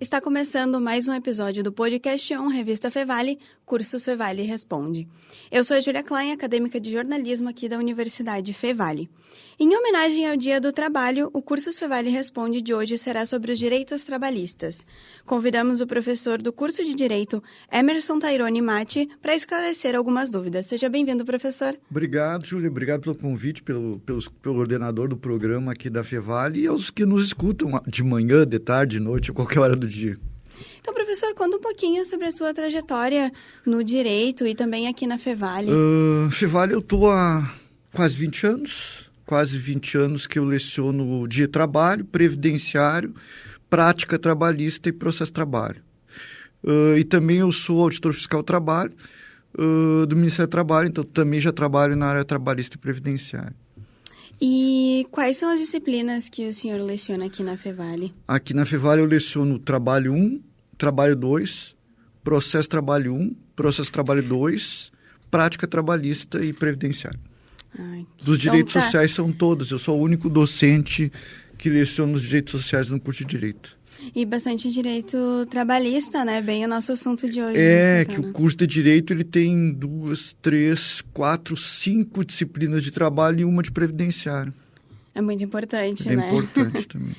está começando mais um episódio do podcast ON Revista Fevale, Cursos Fevale Responde. Eu sou a Júlia Klein, acadêmica de jornalismo aqui da Universidade Fevale. Em homenagem ao Dia do Trabalho, o Cursos Fevale Responde de hoje será sobre os direitos trabalhistas. Convidamos o professor do curso de Direito, Emerson Taironi Matti, para esclarecer algumas dúvidas. Seja bem-vindo, professor. Obrigado, Júlia. Obrigado pelo convite, pelo ordenador do programa aqui da Fevale e aos que nos escutam de manhã, de tarde, de noite, a qualquer hora do dia. Então, professor, conta um pouquinho sobre a sua trajetória no direito e também aqui na Fevale. Fevale, eu estou há quase 20 anos que eu leciono de trabalho, previdenciário, prática trabalhista e processo trabalho. E também eu sou auditor fiscal trabalho do Ministério do Trabalho, então também já trabalho na área trabalhista e previdenciária. E quais são as disciplinas que o senhor leciona aqui na Fevale? Aqui na Fevale eu leciono Trabalho 1, Trabalho 2, Processo Trabalho 1, Processo Trabalho 2, Prática Trabalhista e Previdenciária. Dos direitos sociais são todos. Eu sou o único docente que leciona os direitos sociais no curso de Direito. E bastante direito trabalhista, né? Bem o nosso assunto de hoje. Que o curso de Direito ele tem 2, 3, 4, 5 disciplinas de trabalho e uma de previdenciário. É muito importante, né? É importante também.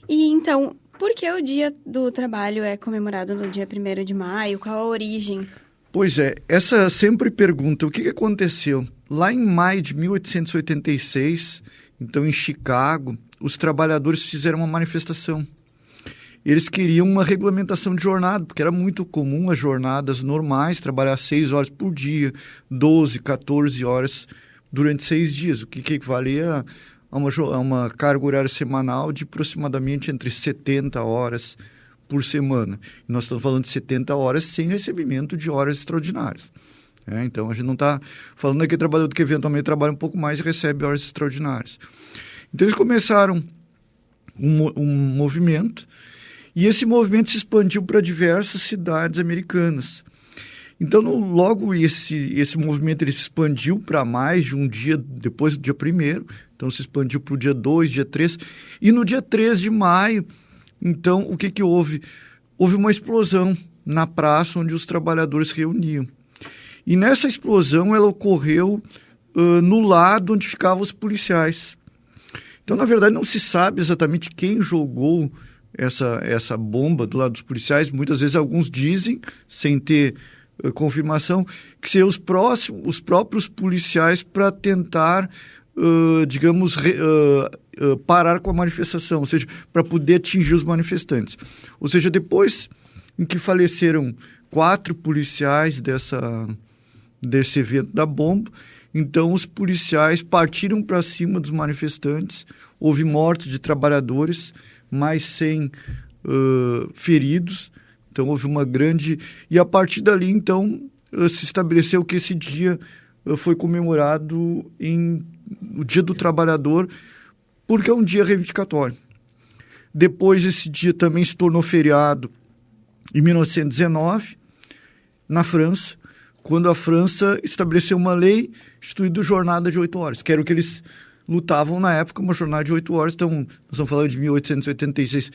E então, por que o Dia do Trabalho é comemorado no dia 1º de maio? Qual a origem? Pois é, essa sempre pergunta, o que aconteceu? Lá em maio de 1886, então em Chicago, os trabalhadores fizeram uma manifestação. Eles queriam uma regulamentação de jornada, porque era muito comum as jornadas normais, trabalhar 6 horas por dia, 12, 14 horas durante 6 dias, o que equivalia a uma carga horária semanal de aproximadamente entre 70 horas por semana. E nós estamos falando de 70 horas sem recebimento de horas extraordinárias. Então, a gente não está falando daquele trabalhador que eventualmente trabalha um pouco mais e recebe horas extraordinárias. Então, eles começaram um movimento, e esse movimento se expandiu para diversas cidades americanas. Então, logo esse movimento ele se expandiu para mais de um dia depois do dia 1º, então se expandiu para o dia 2, dia 3, e no dia 3 de maio, então, o que houve? Houve uma explosão na praça onde os trabalhadores se reuniam. E nessa explosão ela ocorreu no lado onde ficavam os policiais. Então, na verdade, não se sabe exatamente quem jogou essa bomba do lado dos policiais. Muitas vezes alguns dizem, sem ter confirmação, que seriam os próprios policiais para tentar, parar com a manifestação, ou seja, para poder atingir os manifestantes. Ou seja, depois em que faleceram 4 policiais desse evento da bomba, então os policiais partiram para cima dos manifestantes, houve mortes de trabalhadores, mais 100 feridos, então houve uma grande... E a partir dali, então, se estabeleceu que esse dia foi comemorado o Dia do Trabalhador, porque é um dia reivindicatório. Depois esse dia também se tornou feriado em 1919, na França, quando a França estabeleceu uma lei instituindo jornada de 8 horas, que era o que eles lutavam na época, uma jornada de 8 horas. Então, nós estamos falando de 1886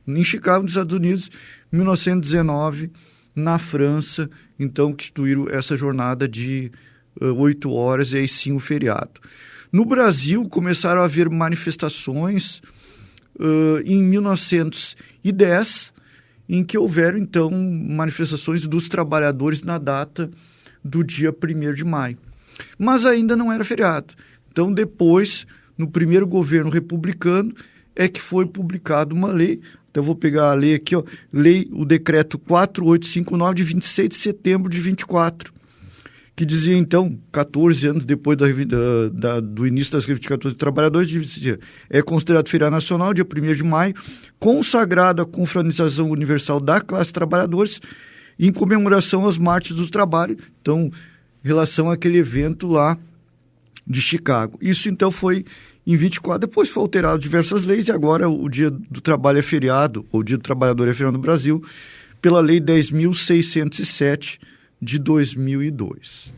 em Chicago, nos Estados Unidos, 1919 na França, então, que instituíram essa jornada de 8 horas e aí sim o feriado. No Brasil, começaram a haver manifestações em 1910, em que houveram, então, manifestações dos trabalhadores na data do dia 1º de maio. Mas ainda não era feriado. Então, depois, no primeiro governo republicano, é que foi publicada uma lei. Então, eu vou pegar a lei aqui, o decreto 4859, de 26 de setembro de 24, que dizia, então, 14 anos depois do início das reivindicações dos trabalhadores, dizia, é considerado feriado nacional, dia 1º de maio, consagrado à confraternização universal da classe trabalhadores, em comemoração aos mártires do trabalho, então, em relação àquele evento lá de Chicago. Isso, então, foi em 24, depois foi alterado diversas leis, e agora o Dia do Trabalho é feriado, ou o Dia do Trabalhador é feriado no Brasil, pela Lei 10.607, de 2002.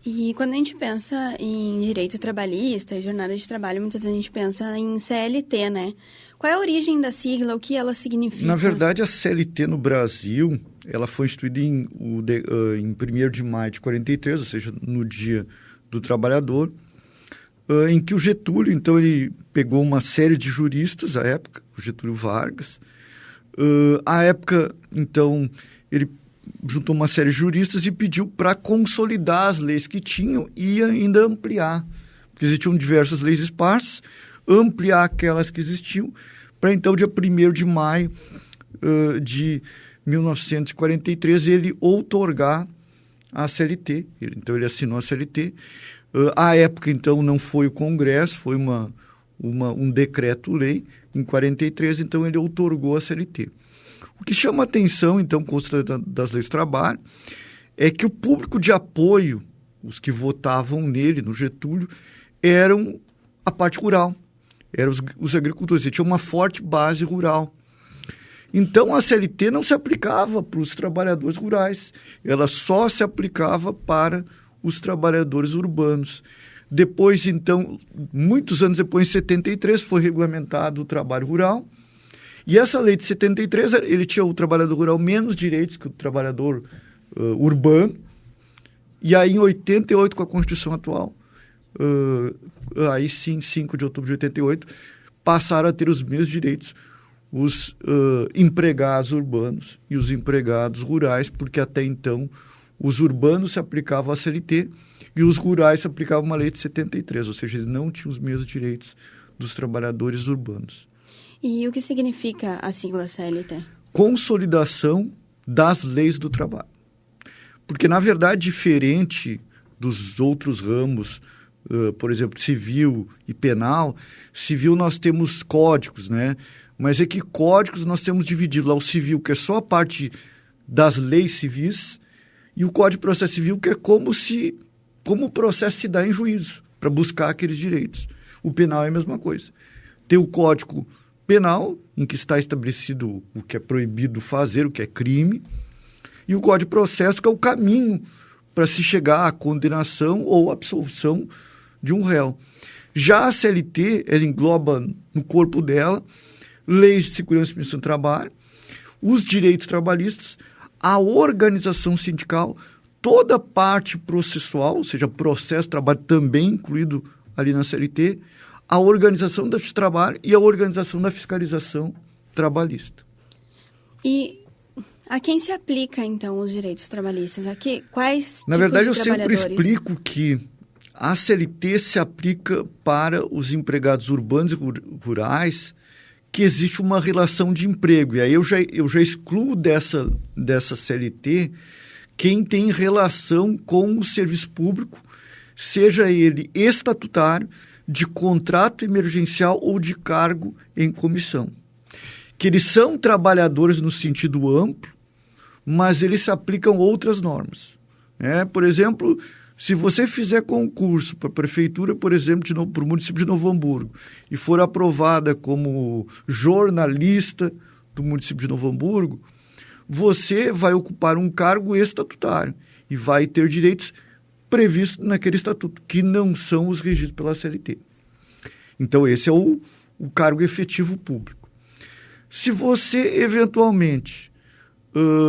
E quando a gente pensa em direito trabalhista e jornada de trabalho, muitas vezes a gente pensa em CLT, né? Qual é a origem da sigla, o que ela significa? Na verdade, a CLT no Brasil, ela foi instituída em 1º de maio de 43, ou seja, no Dia do Trabalhador, em que o Getúlio, então, ele pegou uma série de juristas à época, o Getúlio Vargas. À época, então, ele juntou uma série de juristas e pediu para consolidar as leis que tinham e ainda ampliar, porque existiam diversas leis esparsas, ampliar aquelas que existiam, para então, dia 1º de maio de 1943, ele outorgar a CLT. Então, ele assinou a CLT. À época, então, não foi o Congresso, foi um decreto-lei. Em 43, então, ele outorgou a CLT. O que chama atenção, então, com das leis do trabalho, é que o público de apoio, os que votavam nele, no Getúlio, eram a parte rural, eram os agricultores, tinha uma forte base rural. Então, a CLT não se aplicava para os trabalhadores rurais, ela só se aplicava para os trabalhadores urbanos. Depois, então, muitos anos depois, em 73, foi regulamentado o trabalho rural. E essa lei de 73, ele tinha o trabalhador rural menos direitos que o trabalhador urbano. E aí, em 88, com a Constituição atual, aí sim, 5 de outubro de 88, passaram a ter os mesmos direitos os empregados urbanos e os empregados rurais, porque até então os urbanos se aplicavam à CLT e os rurais se aplicavam uma lei de 73, ou seja, eles não tinham os mesmos direitos dos trabalhadores urbanos. E o que significa a sigla CLT? Consolidação das leis do trabalho. Porque, na verdade, diferente dos outros ramos, por exemplo, civil e penal, civil nós temos códigos, né? Mas é que códigos nós temos dividido lá o civil, que é só a parte das leis civis, e o Código de Processo Civil, que é como o processo se dá em juízo, para buscar aqueles direitos. O penal é a mesma coisa. Tem o Código Penal, em que está estabelecido o que é proibido fazer, o que é crime, e o Código de Processo, que é o caminho para se chegar à condenação ou absolvição de um réu. Já a CLT, ela engloba no corpo dela leis de segurança e prevenção do trabalho, os direitos trabalhistas, a organização sindical, toda a parte processual, ou seja, processo de trabalho também incluído ali na CLT, a organização do trabalho e a organização da fiscalização trabalhista. E a quem se aplica, então, os direitos trabalhistas? Quais Na verdade, eu tipos de sempre trabalhadores? explico que a CLT se aplica para os empregados urbanos e rurais, que existe uma relação de emprego. E aí eu já excluo dessa CLT quem tem relação com o serviço público, seja ele estatutário, de contrato emergencial ou de cargo em comissão. Que eles são trabalhadores no sentido amplo, mas eles se aplicam outras normas. Por exemplo, se você fizer concurso para a prefeitura, por exemplo, para o município de Novo Hamburgo, e for aprovada como jornalista do município de Novo Hamburgo, você vai ocupar um cargo estatutário e vai ter direitos previstos naquele estatuto, que não são os regidos pela CLT. Então, esse é o cargo efetivo público. Se você, eventualmente,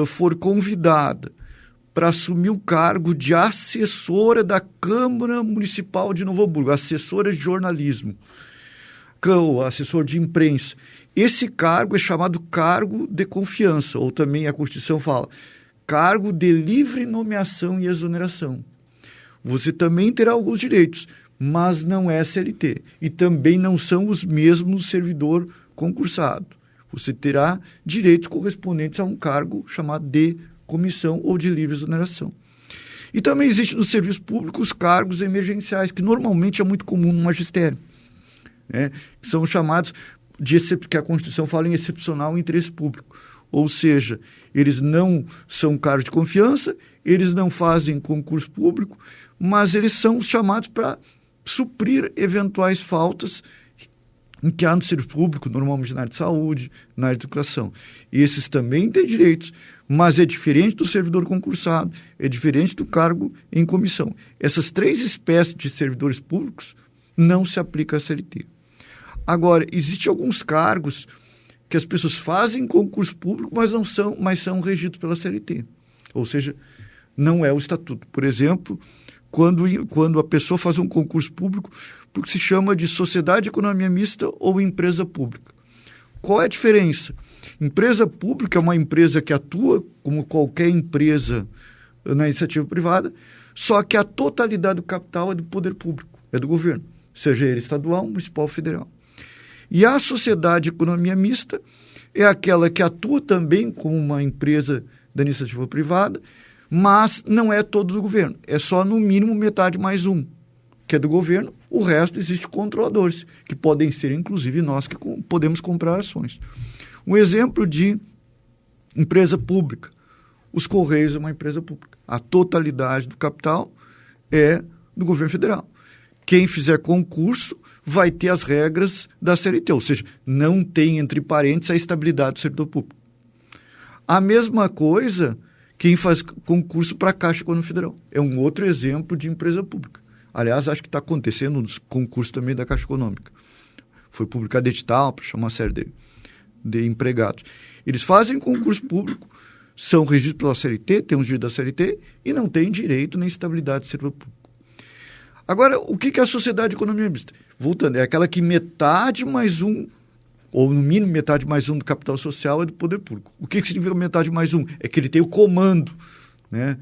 for convidada para assumir o cargo de assessora da Câmara Municipal de Novo Hamburgo, assessora de jornalismo, ou assessor de imprensa, esse cargo é chamado cargo de confiança, ou também a Constituição fala, cargo de livre nomeação e exoneração. Você também terá alguns direitos, mas não é CLT. E também não são os mesmos servidor concursado. Você terá direitos correspondentes a um cargo chamado de comissão ou de livre exoneração. E também existe no serviço público os cargos emergenciais, que normalmente é muito comum no magistério. São chamados que a Constituição fala em excepcional interesse público. Ou seja, eles não são cargos de confiança, eles não fazem concurso público, mas eles são chamados para suprir eventuais faltas em que há no serviço público, normalmente na área de saúde, na área de educação. Esses também têm direitos, mas é diferente do servidor concursado, é diferente do cargo em comissão. Essas 3 espécies de servidores públicos não se aplicam à CLT. Agora, existem alguns cargos que as pessoas fazem concurso público, mas são regidos pela CLT. Ou seja, não é o estatuto. Por exemplo, quando a pessoa faz um concurso público, porque se chama de sociedade de economia mista ou empresa pública. Qual é a diferença? Empresa pública é uma empresa que atua como qualquer empresa na iniciativa privada, só que a totalidade do capital é do poder público, é do governo, seja ele estadual, municipal ou federal. E a sociedade de economia mista é aquela que atua também como uma empresa da iniciativa privada, mas não é todo do governo, é só no mínimo metade mais um, que é do governo, o resto existe controladores, que podem ser inclusive nós que podemos comprar ações. Um exemplo de empresa pública, os Correios é uma empresa pública, a totalidade do capital é do governo federal. Quem fizer concurso vai ter as regras da CLT, ou seja, não tem, entre parênteses, a estabilidade do servidor público. A mesma coisa quem faz concurso para a Caixa Econômica Federal. É um outro exemplo de empresa pública. Aliás, acho que está acontecendo nos concursos também da Caixa Econômica. Foi publicado edital para chamar uma série de empregados. Eles fazem concurso público, são regidos pela CLT, têm os direitos da CLT e não têm direito nem estabilidade de servidor público. Agora, o que é a sociedade de economia mista? Voltando, é aquela que metade mais um, ou no mínimo metade mais um do capital social é do poder público. O que significa metade mais um? É que ele tem o comando, né,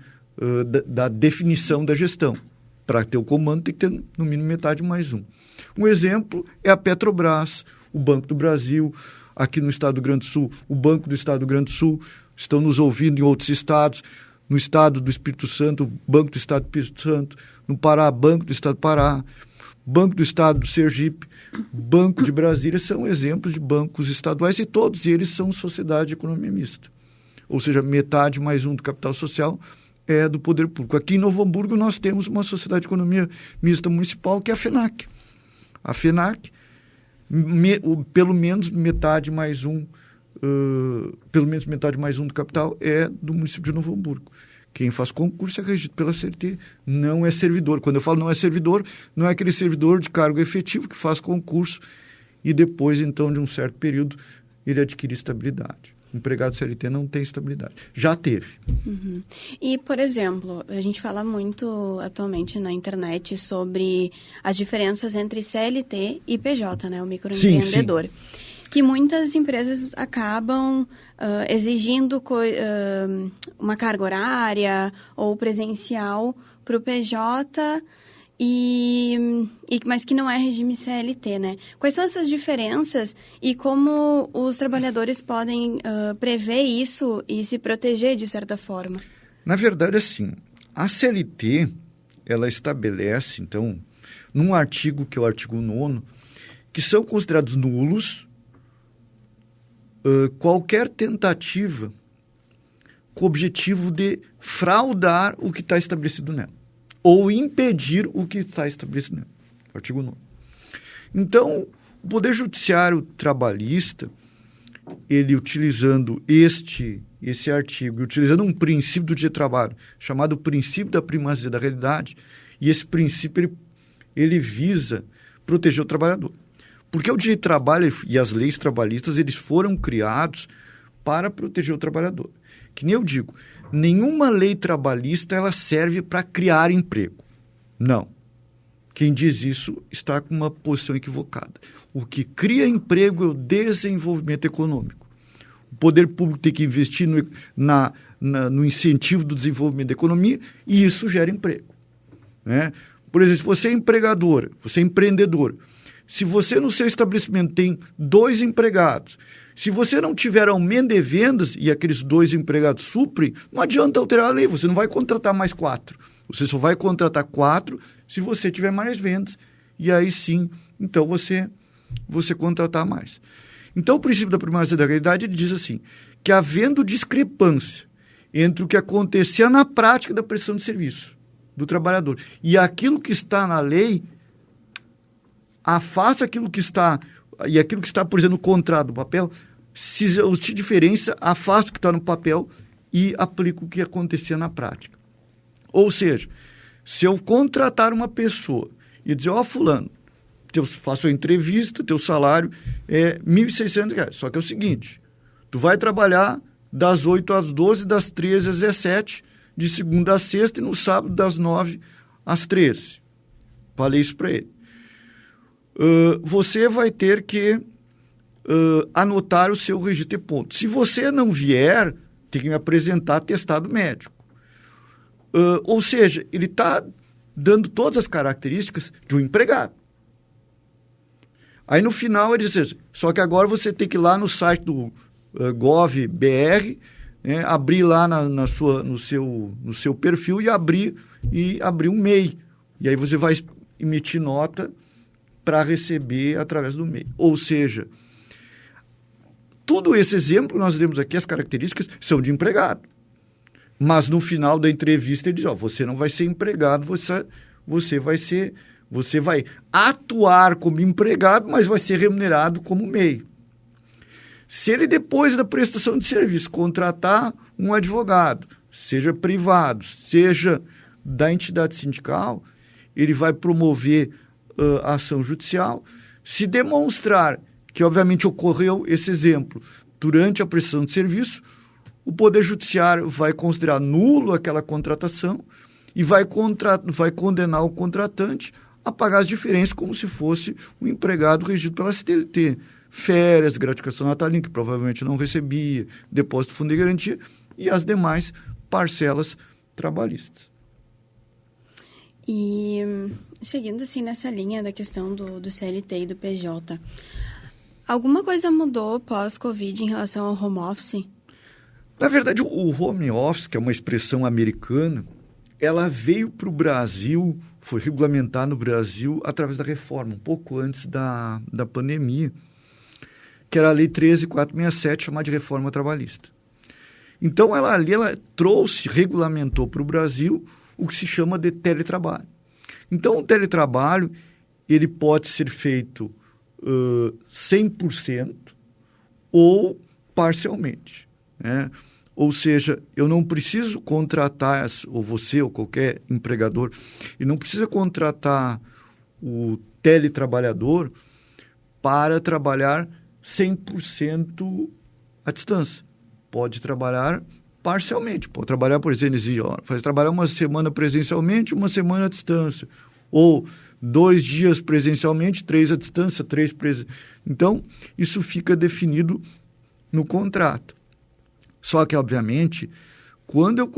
da definição da gestão. Para ter o comando tem que ter no mínimo metade mais um. Um exemplo é a Petrobras, o Banco do Brasil, aqui no estado do Rio Grande do Sul, o Banco do Estado do Rio Grande do Sul, estão nos ouvindo em outros estados, no estado do Espírito Santo, o Banco do Estado do Espírito Santo, no Pará, Banco do Estado do Pará, Banco do Estado do Sergipe, Banco de Brasília, são exemplos de bancos estaduais e todos eles são sociedade de economia mista. Ou seja, metade mais um do capital social é do poder público. Aqui em Novo Hamburgo nós temos uma sociedade de economia mista municipal que é a FENAC. A FENAC, pelo menos metade mais um do capital é do município de Novo Hamburgo. Quem faz concurso é regido pela CLT, não é servidor. Quando eu falo não é servidor, não é aquele servidor de cargo efetivo que faz concurso e depois, então, de um certo período, ele adquire estabilidade. O empregado CLT não tem estabilidade. Já teve. Uhum. E, por exemplo, a gente fala muito atualmente na internet sobre as diferenças entre CLT e PJ, né? O microempreendedor. Sim. Que muitas empresas acabam exigindo uma carga horária ou presencial para o PJ, mas que não é regime CLT, né? Quais são essas diferenças e como os trabalhadores podem prever isso e se proteger de certa forma? Na verdade, assim, a CLT, ela estabelece, então, num artigo, que é o artigo 9º, que são considerados nulos qualquer tentativa com o objetivo de fraudar o que está estabelecido nela, ou impedir o que está estabelecido nela. Artigo 9º. Então, o Poder Judiciário Trabalhista, ele utilizando esse artigo, utilizando um princípio do direito do trabalho, chamado princípio da primazia da realidade, e esse princípio ele visa proteger o trabalhador. Porque o direito do trabalho e as leis trabalhistas, eles foram criados para proteger o trabalhador. Que nem eu digo, nenhuma lei trabalhista ela serve para criar emprego. Não. Quem diz isso está com uma posição equivocada. O que cria emprego é o desenvolvimento econômico. O poder público tem que investir no incentivo do desenvolvimento da economia e isso gera emprego, né? Por exemplo, se você é empregador, você é empreendedor, se você no seu estabelecimento tem 2 empregados, se você não tiver aumento de vendas e aqueles 2 empregados suprem, não adianta alterar a lei, você não vai contratar mais 4. Você só vai contratar 4 se você tiver mais vendas. E aí sim, então você contratar mais. Então o princípio da primazia da realidade ele diz assim, que havendo discrepância entre o que acontecia na prática da prestação de serviço do trabalhador e aquilo que está na lei, afasta aquilo que está e aquilo que está, por exemplo, no contrato, no papel, se existe diferença, afasta o que está no papel e aplica o que acontecia na prática. Ou seja, se eu contratar uma pessoa e dizer, fulano, faço a entrevista, teu salário é R$ 1.600, só que é o seguinte, tu vai trabalhar das 8 às 12, das 13 às 17, de segunda a sexta e no sábado das 9 às 13. Falei isso para ele. Você vai ter que anotar o seu registro de pontos. Se você não vier, tem que me apresentar atestado médico. Ou seja, ele está dando todas as características de um empregado. Aí no final ele diz assim, só que agora você tem que ir lá no site do Gov.br, né, abrir lá no seu perfil e abrir um MEI. E aí você vai emitir nota para receber através do MEI. Ou seja, tudo esse exemplo nós temos aqui, as características são de empregado. Mas no final da entrevista ele diz, você não vai ser empregado, você vai atuar como empregado, mas vai ser remunerado como MEI. Se ele, depois da prestação de serviço, contratar um advogado, seja privado, seja da entidade sindical, ele vai promover a ação judicial. Se demonstrar que, obviamente, ocorreu esse exemplo durante a prestação de serviço, o Poder Judiciário vai considerar nulo aquela contratação e vai condenar o contratante a pagar as diferenças como se fosse um empregado regido pela CLT. Férias, gratificação natalina, que provavelmente não recebia, depósito de fundo de garantia e as demais parcelas trabalhistas. E seguindo assim nessa linha da questão do CLT e do PJ, alguma coisa mudou pós-Covid em relação ao home office? Na verdade, o home office, que é uma expressão americana, ela veio para o Brasil, foi regulamentada no Brasil através da reforma, um pouco antes da pandemia, que era a Lei 13.467, chamada de Reforma Trabalhista. Então, ela regulamentou para o Brasil o que se chama de teletrabalho. Então, o teletrabalho, ele pode ser feito 100% ou parcialmente, né? Ou seja, eu não preciso contratar, ou você ou qualquer empregador, ele não precisa contratar o teletrabalhador para trabalhar 100% à distância. Pode trabalhar parcialmente. Pode trabalhar, por exemplo, faz trabalhar uma semana presencialmente, uma semana à distância. Ou 2 dias presencialmente, 3 à distância, 3 presencialmente. Então, isso fica definido no contrato. Só que, obviamente, quando eu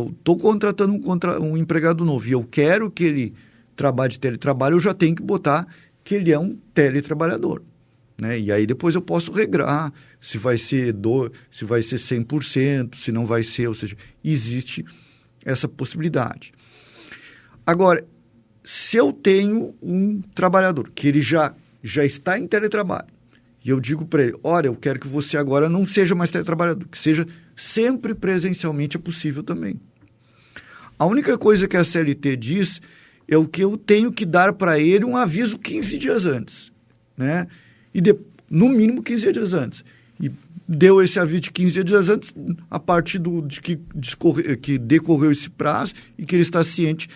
estou contratando um empregado novo e eu quero que ele trabalhe de teletrabalho, eu já tenho que botar que ele é um teletrabalhador, né? E aí depois eu posso regrar se vai ser 100%, se não vai ser, ou seja, existe essa possibilidade. Agora, se eu tenho um trabalhador que ele já está em teletrabalho, e eu digo para ele, olha, eu quero que você agora não seja mais teletrabalhador, que seja sempre presencialmente, é possível também. A única coisa que a CLT diz é o que eu tenho que dar para ele um aviso 15 dias antes, né? E no mínimo 15 dias antes. E deu esse aviso de 15 dias antes, a partir de que decorreu esse prazo e que ele está ciente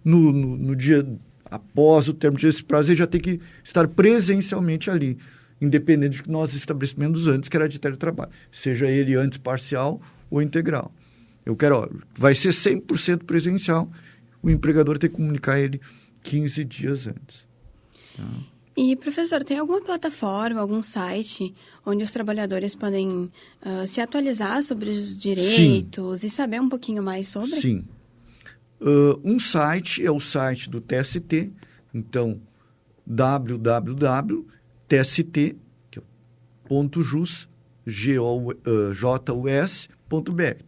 no dia após o término desse prazo, ele já tem que estar presencialmente ali, independente de nós estabelecimentos antes, que era de teletrabalho, seja ele antes parcial ou integral. Eu quero, vai ser 100% presencial, o empregador tem que comunicar ele 15 dias antes. Tá? E, professor, tem alguma plataforma, algum site onde os trabalhadores podem se atualizar sobre os direitos Sim. e saber um pouquinho mais sobre? Sim. Um site é o site do TST, então www.tst.jus.br,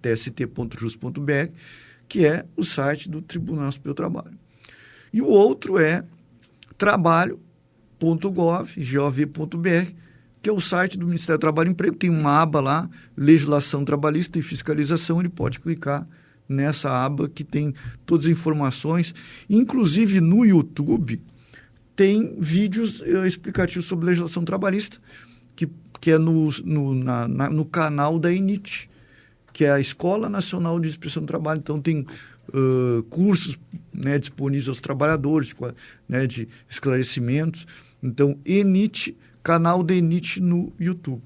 tst.jus.br, que é o site do Tribunal Superior do Trabalho. E o outro é trabalho.gov.br, que é o site do Ministério do Trabalho e Emprego. Tem uma aba lá, Legislação Trabalhista e Fiscalização, ele pode clicar nessa aba que tem todas as informações. Inclusive no YouTube tem vídeos explicativos sobre legislação trabalhista, que é no canal da ENIT, que é a Escola Nacional de Inspeção do Trabalho. Então, tem cursos, né, disponíveis aos trabalhadores, né, de esclarecimentos. Então, ENIT, canal da ENIT no YouTube.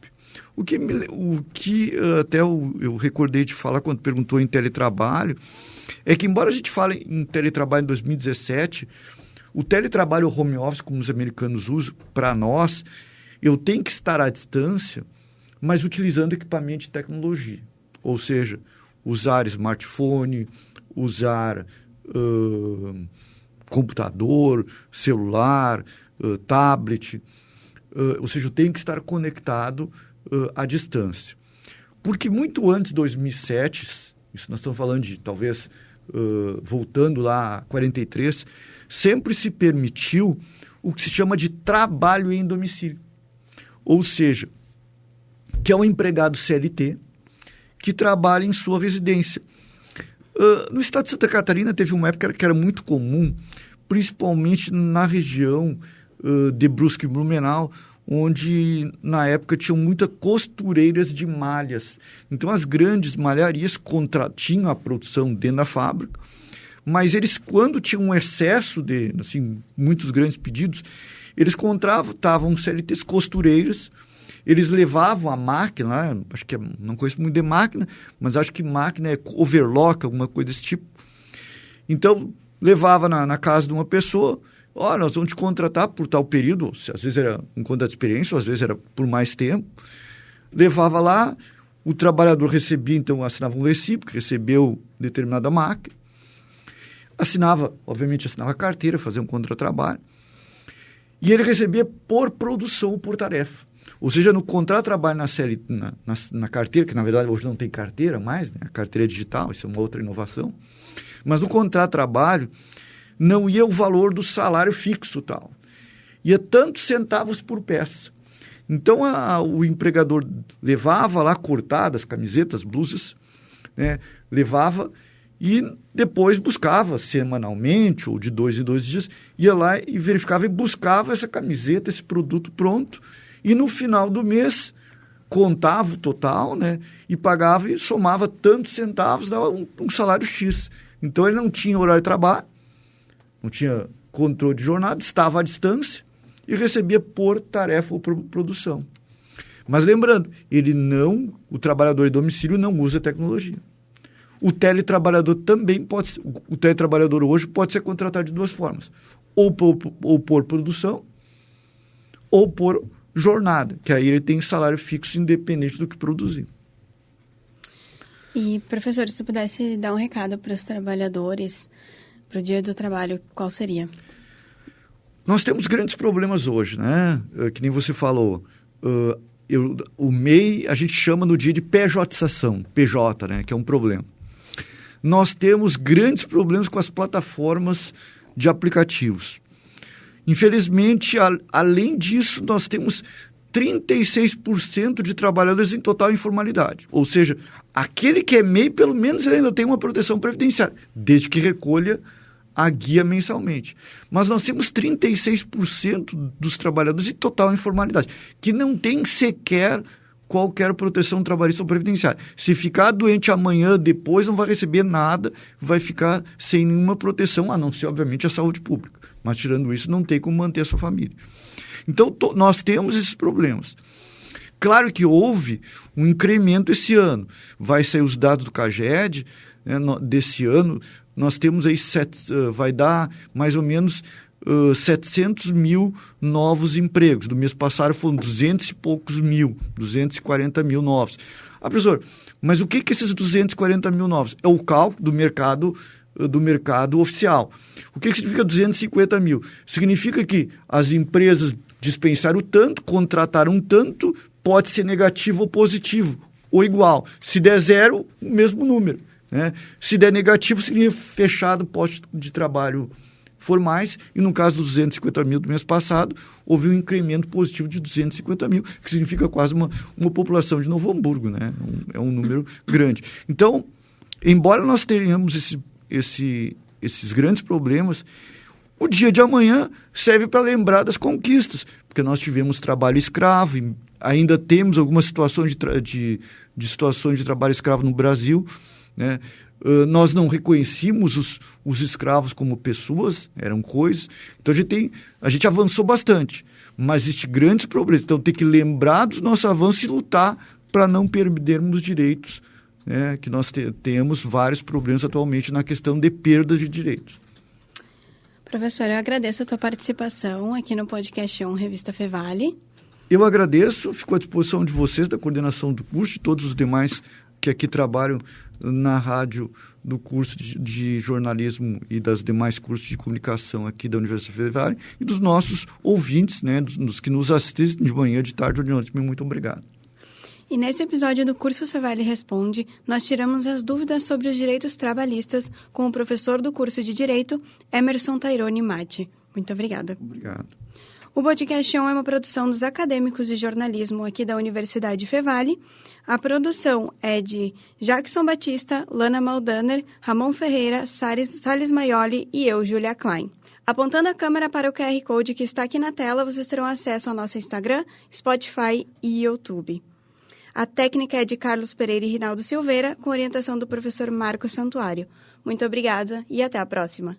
O que até eu recordei de falar quando perguntou em teletrabalho, é que, embora a gente fale em teletrabalho em 2017, o teletrabalho ou home office, como os americanos usam, para nós, eu tenho que estar à distância, mas utilizando equipamento de tecnologia. Ou seja, usar smartphone, usar computador, celular, tablet. Ou seja, eu tenho que estar conectado à distância. Porque muito antes de 2007, isso nós estamos falando de talvez voltando lá a 43, sempre se permitiu o que se chama de trabalho em domicílio. Ou seja, que é um empregado CLT que trabalha em sua residência. No estado de Santa Catarina teve uma época que era muito comum, principalmente na região de Brusque e Blumenau, onde na época tinham muitas costureiras de malhas. Então as grandes malharias tinham a produção dentro da fábrica, mas eles, quando tinham um excesso de, assim, muitos grandes pedidos, eles contratavam CLTs costureiras, eles levavam a máquina, acho que não conheço muito de máquina, mas acho que máquina é overlock, alguma coisa desse tipo. Então, levava na casa de uma pessoa, nós vamos te contratar por tal período, às vezes era um contrato de experiência, às vezes era por mais tempo. Levava lá, o trabalhador recebia, então assinava um recibo, que recebeu determinada máquina, obviamente assinava a carteira, fazia um contratrabalho, e ele recebia por produção ou por tarefa. Ou seja, no contrato de trabalho na carteira, que na verdade hoje não tem carteira mais, né? A carteira é digital, isso é uma outra inovação, mas no contrato de trabalho não ia o valor do salário fixo, tal. Ia tantos centavos por peça. Então, o empregador levava lá cortadas, camisetas, blusas, né? Levava e depois buscava semanalmente ou de 2 em 2 dias, ia lá e verificava e buscava essa camiseta, esse produto pronto, e no final do mês contava o total, né? E pagava e somava tantos centavos, dava um salário X. Então, ele não tinha horário de trabalho, não tinha controle de jornada, estava à distância e recebia por tarefa ou por produção. Mas lembrando, o trabalhador de domicílio não usa tecnologia. O teletrabalhador também o teletrabalhador hoje pode ser contratado de 2 formas, ou por produção ou por jornada, que aí ele tem salário fixo independente do que produzir. E, professor, se pudesse dar um recado para os trabalhadores para o dia do trabalho, qual seria? Nós temos grandes problemas hoje, né? Que nem você falou. O MEI, a gente chama no dia de PJ-ização, PJ, né? Que é um problema. Nós temos grandes problemas com as plataformas de aplicativos. Infelizmente, além disso, nós temos 36% de trabalhadores em total informalidade. Ou seja, aquele que é MEI, pelo menos ele ainda tem uma proteção previdenciária, desde que recolha a guia mensalmente. Mas nós temos 36% dos trabalhadores em total informalidade, que não tem sequer qualquer proteção trabalhista ou previdenciária. Se ficar doente amanhã, depois não vai receber nada, vai ficar sem nenhuma proteção, a não ser, obviamente, a saúde pública. Mas, tirando isso, não tem como manter a sua família. Então, nós temos esses problemas. Claro que houve um incremento esse ano. Vai sair os dados do CAGED, né, desse ano. Nós temos aí, vai dar mais ou menos 700 mil novos empregos. Do mês passado foram 200 e poucos mil, 240 mil novos. Professor, mas o que esses 240 mil novos? É o cálculo do mercado oficial. O que significa 250 mil? Significa que as empresas dispensaram tanto, contrataram tanto, pode ser negativo ou positivo, ou igual. Se der 0, o mesmo número, né? Se der negativo, seria fechado posto de trabalho formais, e no caso dos 250 mil do mês passado, houve um incremento positivo de 250 mil, que significa quase uma população de Novo Hamburgo, né? É um número grande. Então, embora nós tenhamos esses grandes problemas, o dia de amanhã serve para lembrar das conquistas, porque nós tivemos trabalho escravo, e ainda temos algumas situações de situações de trabalho escravo no Brasil, né? Nós não reconhecíamos os escravos como pessoas, eram coisas. Então a gente avançou bastante, mas existem grandes problemas. Então tem que lembrar dos nossos avanços e lutar para não perdermos direitos, né? Que nós temos vários problemas atualmente na questão de perda de direitos. Professor, eu agradeço a tua participação aqui no podcast ON Revista Fevale. Eu agradeço, fico à disposição de vocês, da coordenação do curso, de todos os demais que aqui trabalham na rádio do curso de jornalismo e das demais cursos de comunicação aqui da Universidade Fevale, e dos nossos ouvintes, né, dos que nos assistem de manhã, de tarde ou de noite. Muito obrigado. E nesse episódio do Curso Fevale Responde, nós tiramos as dúvidas sobre os direitos trabalhistas com o professor do curso de Direito, Emerson Taironi Matti. Muito obrigada. Obrigado. O Podcast On é uma produção dos acadêmicos de jornalismo aqui da Universidade Fevale. A produção é de Jackson Batista, Lana Maldaner, Ramon Ferreira, Salles Maioli e eu, Julia Klein. Apontando a câmera para o QR Code que está aqui na tela, vocês terão acesso ao nosso Instagram, Spotify e YouTube. A técnica é de Carlos Pereira e Rinaldo Silveira, com orientação do professor Marcos Santuário. Muito obrigada e até a próxima.